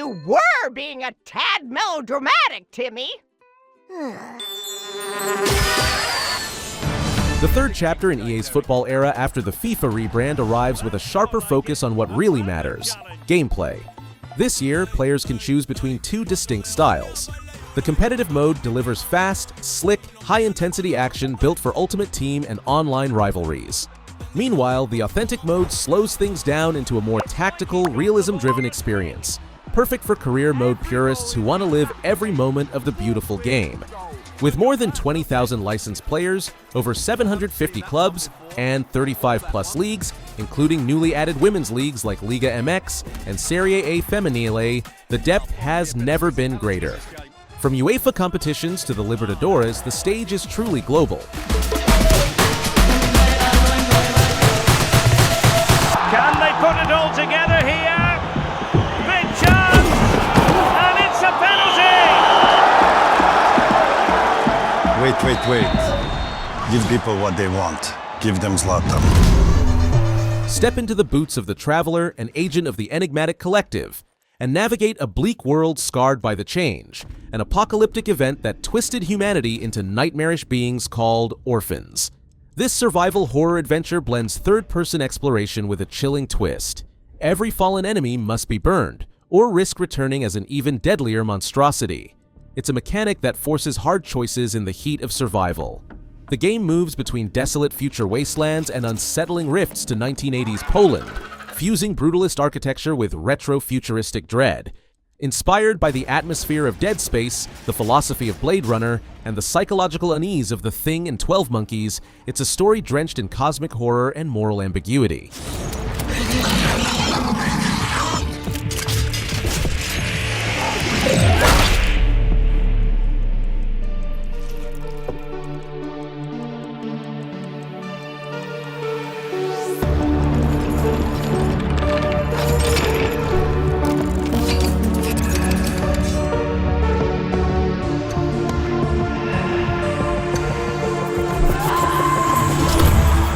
You were being a tad melodramatic, Timmy. The third chapter in EA's football era after the FIFA rebrand arrives with a sharper focus on what really matters: gameplay. This year, players can choose between two distinct styles. The competitive mode delivers fast, slick, high-intensity action built for Ultimate Team and online rivalries. Meanwhile, the authentic mode slows things down into a more tactical, realism-driven experience, perfect for career mode purists who want to live every moment of the beautiful game. With more than 20,000 licensed players, over 750 clubs, and 35-plus leagues, including newly added women's leagues like Liga MX and Serie A Femminile, the depth has never been greater. From UEFA competitions to the Libertadores, the stage is truly global. Can they put it all together here? Big chance! And it's a penalty! Wait. Give people what they want. Give them Zlatan. Step into the boots of the Traveler, an agent of the enigmatic collective, and navigate a bleak world scarred by the change, an apocalyptic event that twisted humanity into nightmarish beings called orphans. This survival horror adventure blends third-person exploration with a chilling twist. Every fallen enemy must be burned, or risk returning as an even deadlier monstrosity. It's a mechanic that forces hard choices in the heat of survival. The game moves between desolate future wastelands and unsettling rifts to 1980s Poland, fusing brutalist architecture with retro-futuristic dread. Inspired by the atmosphere of Dead Space, the philosophy of Blade Runner, and the psychological unease of The Thing and 12 Monkeys, it's a story drenched in cosmic horror and moral ambiguity.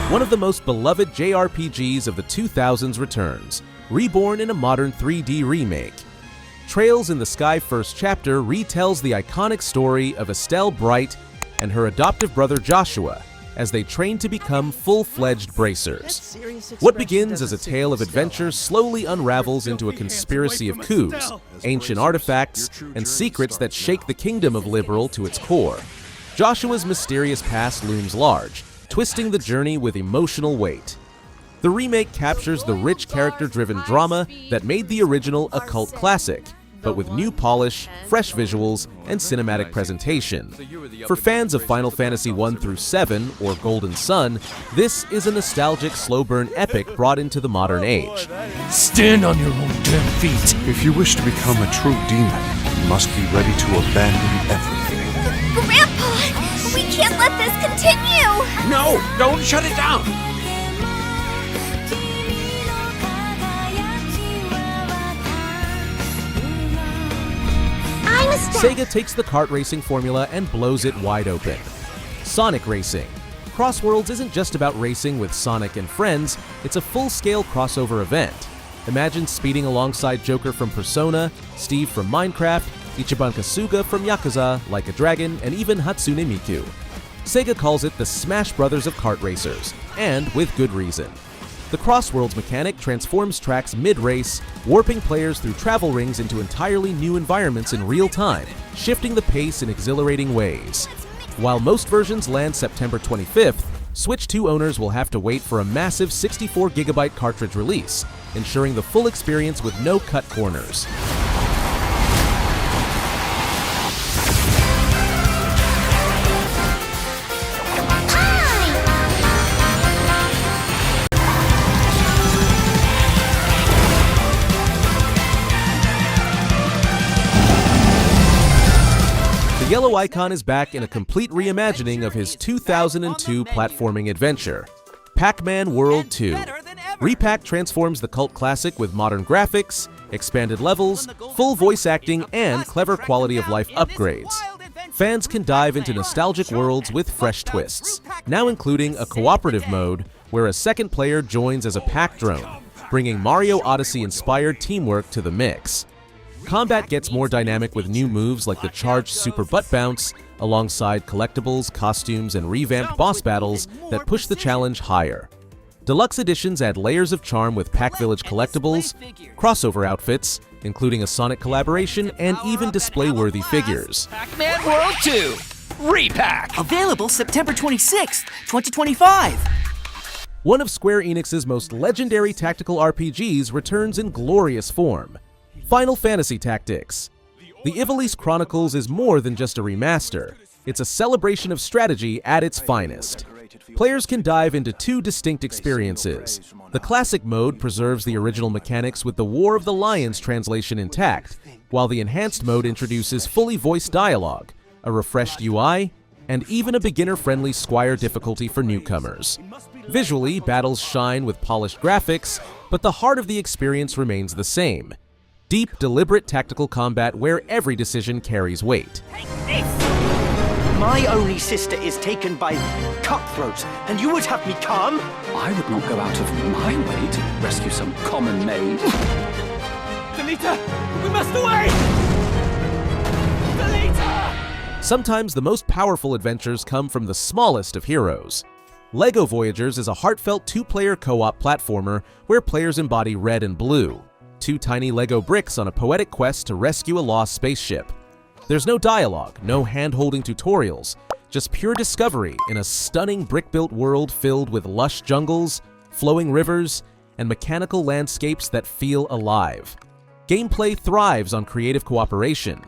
One of the most beloved JRPGs of the 2000s returns, reborn in a modern 3D remake. Trails in the Sky First Chapter retells the iconic story of Estelle Bright and her adoptive brother Joshua as they train to become full-fledged bracers. What begins as a tale of adventure slowly unravels into a conspiracy of coups, ancient artifacts, and secrets that shake the kingdom of Liberal to its core. Joshua's mysterious past looms large, twisting the journey with emotional weight. The remake captures the rich character-driven drama that made the original a cult classic, but with new polish, fresh visuals, and cinematic presentation. For fans of Final Fantasy 1 through 7 or Golden Sun, this is a nostalgic slow-burn epic brought into the modern age. Stand on your own damn feet. If you wish to become a true demon, you must be ready to abandon everything. Grandpa! We can't let this continue! No! Don't shut it down! Sega takes the kart racing formula and blows it wide open. Sonic Racing. CrossWorlds isn't just about racing with Sonic and friends, it's a full-scale crossover event. Imagine speeding alongside Joker from Persona, Steve from Minecraft, Ichiban Kasuga from Yakuza, Like a Dragon, and even Hatsune Miku. Sega calls it the Smash Brothers of kart racers, and with good reason. The CrossWorlds mechanic transforms tracks mid-race, warping players through travel rings into entirely new environments in real time, shifting the pace in exhilarating ways. While most versions land September 25th, Switch 2 owners will have to wait for a massive 64GB cartridge release, ensuring the full experience with no cut corners. The yellow icon is back in a complete reimagining of his 2002 platforming adventure, Pac-Man World 2. Re-PAC transforms the cult classic with modern graphics, expanded levels, full voice acting, and clever quality of life upgrades. Fans can dive into nostalgic worlds with fresh twists, now including a cooperative mode where a second player joins as a pack drone, bringing Mario Odyssey-inspired teamwork to the mix. Combat gets more dynamic with new moves like the charged super butt bounce, alongside collectibles, costumes, and revamped boss battles that push the challenge higher. Deluxe editions add layers of charm with Pack Village collectibles, crossover outfits, including a Sonic collaboration, and even display-worthy figures. PAC-MAN World 2, Re-PAC. Available September 26th, 2025. One of Square Enix's most legendary tactical RPGs returns in glorious form: Final Fantasy Tactics. The Ivalice Chronicles is more than just a remaster. It's a celebration of strategy at its finest. Players can dive into two distinct experiences. The classic mode preserves the original mechanics with the War of the Lions translation intact, while the enhanced mode introduces fully voiced dialogue, a refreshed UI, and even a beginner-friendly Squire difficulty for newcomers. Visually, battles shine with polished graphics, but the heart of the experience remains the same: deep, deliberate tactical combat where every decision carries weight. My only sister is taken by cutthroats, and you would have me calm? I would not go out of my way to rescue some common maid. Delita, we must away! Delita! Sometimes the most powerful adventures come from the smallest of heroes. LEGO Voyagers is a heartfelt two-player co-op platformer where players embody red and blue, two tiny LEGO bricks on a poetic quest to rescue a lost spaceship. There's no dialogue, no hand-holding tutorials, just pure discovery in a stunning brick-built world filled with lush jungles, flowing rivers, and mechanical landscapes that feel alive. Gameplay thrives on creative cooperation,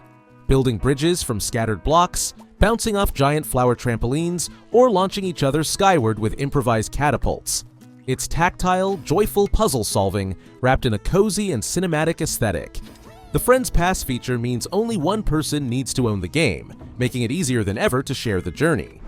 building bridges from scattered blocks, bouncing off giant flower trampolines, or launching each other skyward with improvised catapults. It's tactile, joyful puzzle solving wrapped in a cozy and cinematic aesthetic. The Friends Pass feature means only one person needs to own the game, making it easier than ever to share the journey.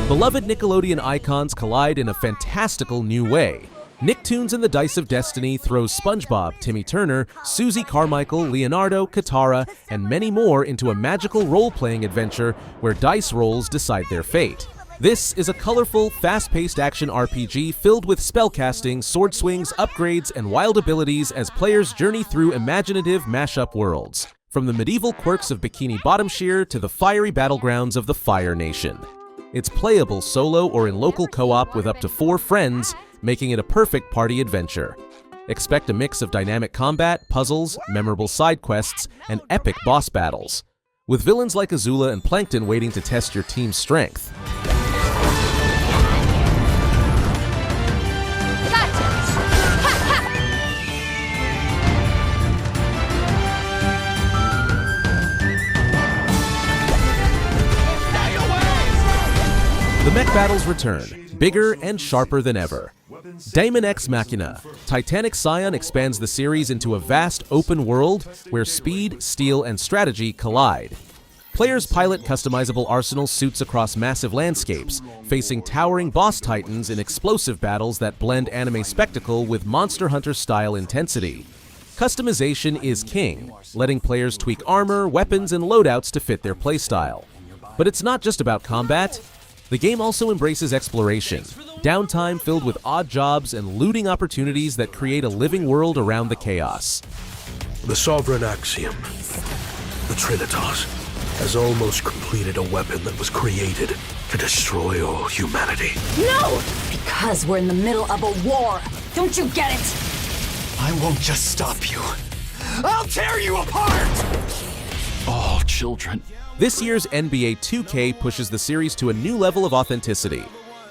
Beloved Nickelodeon icons collide in a fantastical new way. Nicktoons and the Dice of Destiny throws SpongeBob, Timmy Turner, Susie Carmichael, Leonardo, Katara, and many more into a magical role-playing adventure where dice rolls decide their fate. This is a colorful, fast-paced action RPG filled with spellcasting, sword swings, upgrades, and wild abilities as players journey through imaginative mashup worlds, from the medieval quirks of Bikini Bottom Sheer to the fiery battlegrounds of the Fire Nation. It's playable solo or in local co-op with up to 4 friends, making it a perfect party adventure. Expect a mix of dynamic combat, puzzles, memorable side quests, and epic boss battles, with villains like Azula and Plankton waiting to test your team's strength. The mech battles return, bigger and sharper than ever. Daemon x Machina, Titanic Scion expands the series into a vast open world where speed, steel, and strategy collide. Players pilot customizable arsenal suits across massive landscapes, facing towering boss titans in explosive battles that blend anime spectacle with Monster Hunter-style intensity. Customization is king, letting players tweak armor, weapons, and loadouts to fit their playstyle. But it's not just about combat. The game also embraces exploration, downtime filled with odd jobs and looting opportunities that create a living world around the chaos. The Sovereign Axiom, the Trinitas, has almost completed a weapon that was created to destroy all humanity. No! Because we're in the middle of a war. Don't you get it? I won't just stop you. I'll tear you apart! All children. This year's NBA 2K pushes the series to a new level of authenticity.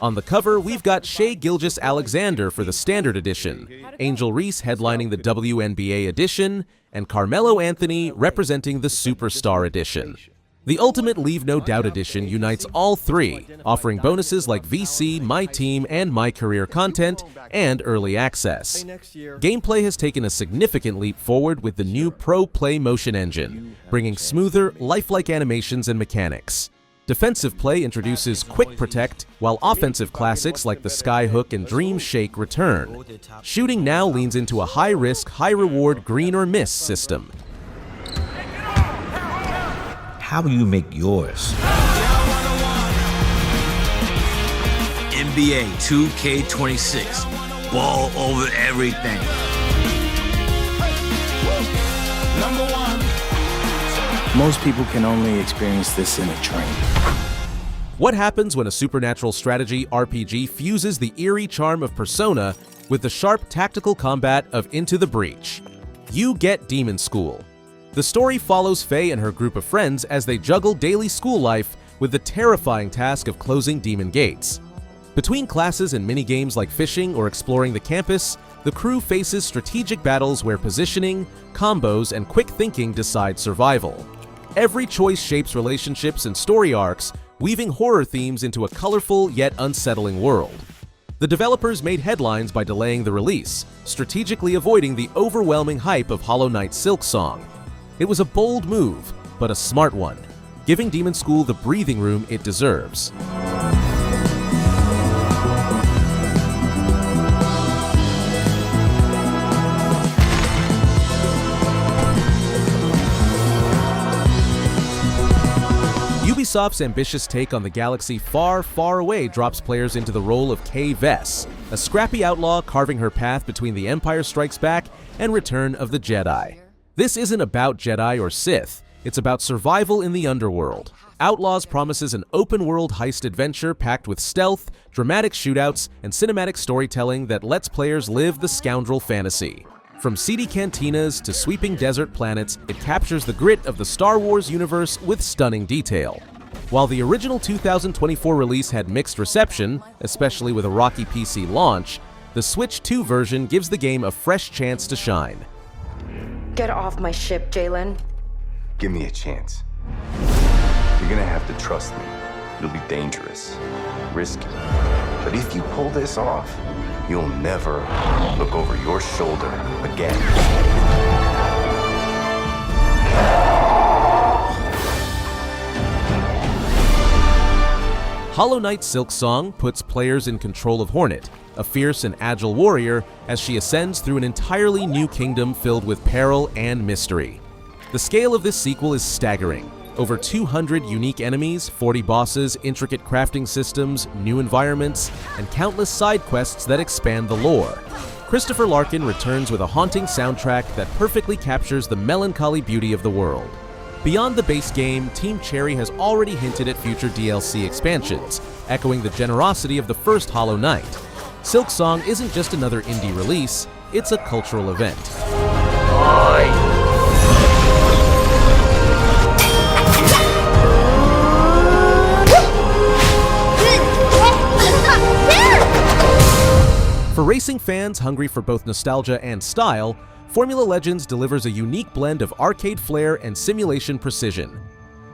On the cover, we've got Shai Gilgeous-Alexander for the Standard Edition, Angel Reese headlining the WNBA Edition, and Carmelo Anthony representing the Superstar Edition. The Ultimate Leave No Doubt Edition unites all three, offering bonuses like VC, My Team, and My Career content, and early access. Gameplay has taken a significant leap forward with the new Pro Play Motion engine, bringing smoother, lifelike animations and mechanics. Defensive play introduces Quick Protect, while offensive classics like the Skyhook and Dream Shake return. Shooting now leans into a high-risk, high-reward green or miss system. How do you make yours? NBA 2K26. Ball over everything. Most people can only experience this in a train. What happens when a supernatural strategy RPG fuses the eerie charm of Persona with the sharp tactical combat of Into the Breach? You get Demonschool. The story follows Faye and her group of friends as they juggle daily school life with the terrifying task of closing demon gates. Between classes and minigames like fishing or exploring the campus, the crew faces strategic battles where positioning, combos, and quick thinking decide survival. Every choice shapes relationships and story arcs, weaving horror themes into a colorful yet unsettling world. The developers made headlines by delaying the release, strategically avoiding the overwhelming hype of Hollow Knight's Silksong. It was a bold move, but a smart one, giving Demonschool the breathing room it deserves. Ubisoft's ambitious take on the galaxy far, far away drops players into the role of Kay Vess, a scrappy outlaw carving her path between The Empire Strikes Back and Return of the Jedi. This isn't about Jedi or Sith, it's about survival in the underworld. Outlaws promises an open-world heist adventure packed with stealth, dramatic shootouts, and cinematic storytelling that lets players live the scoundrel fantasy. From seedy cantinas to sweeping desert planets, it captures the grit of the Star Wars universe with stunning detail. While the original 2024 release had mixed reception, especially with a rocky PC launch, the Switch 2 version gives the game a fresh chance to shine. Get off my ship, Jalen. Give me a chance. You're gonna have to trust me. It'll be dangerous, risky. But if you pull this off, you'll never look over your shoulder again. Hollow Knight's Silksong puts players in control of Hornet, a fierce and agile warrior, as she ascends through an entirely new kingdom filled with peril and mystery. The scale of this sequel is staggering. Over 200 unique enemies, 40 bosses, intricate crafting systems, new environments, and countless side quests that expand the lore. Christopher Larkin returns with a haunting soundtrack that perfectly captures the melancholy beauty of the world. Beyond the base game, Team Cherry has already hinted at future DLC expansions, echoing the generosity of the first Hollow Knight. Silksong isn't just another indie release, it's a cultural event. For racing fans hungry for both nostalgia and style, Formula Legends delivers a unique blend of arcade flair and simulation precision.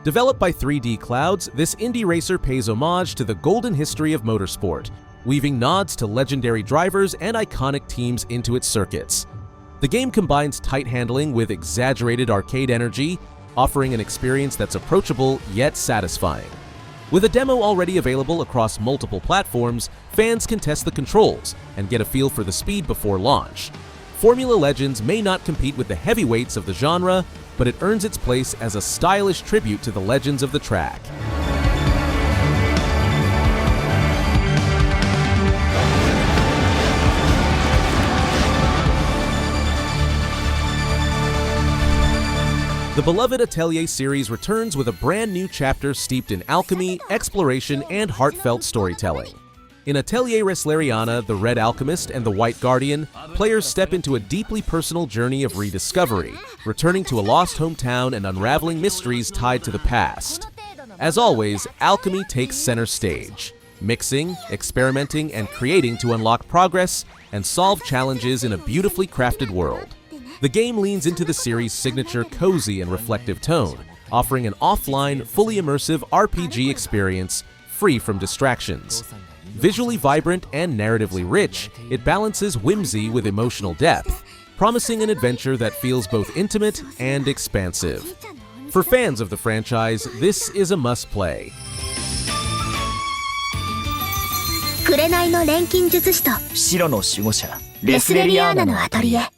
Developed by 3D Clouds, this indie racer pays homage to the golden history of motorsport, weaving nods to legendary drivers and iconic teams into its circuits. The game combines tight handling with exaggerated arcade energy, offering an experience that's approachable yet satisfying. With a demo already available across multiple platforms, fans can test the controls and get a feel for the speed before launch. Formula Legends may not compete with the heavyweights of the genre, but it earns its place as a stylish tribute to the legends of the track. The beloved Atelier series returns with a brand new chapter steeped in alchemy, exploration, and heartfelt storytelling. In Atelier Resleriana, the Red Alchemist, and the White Guardian, players step into a deeply personal journey of rediscovery, returning to a lost hometown and unraveling mysteries tied to the past. As always, alchemy takes center stage, mixing, experimenting, and creating to unlock progress and solve challenges in a beautifully crafted world. The game leans into the series' signature cozy and reflective tone, offering an offline, fully immersive RPG experience free from distractions. Visually vibrant and narratively rich, it balances whimsy with emotional depth, promising an adventure that feels both intimate and expansive. For fans of the franchise, this is a must-play. 紅の錬金術師と白の守護者レスレリアーナのアトリエ。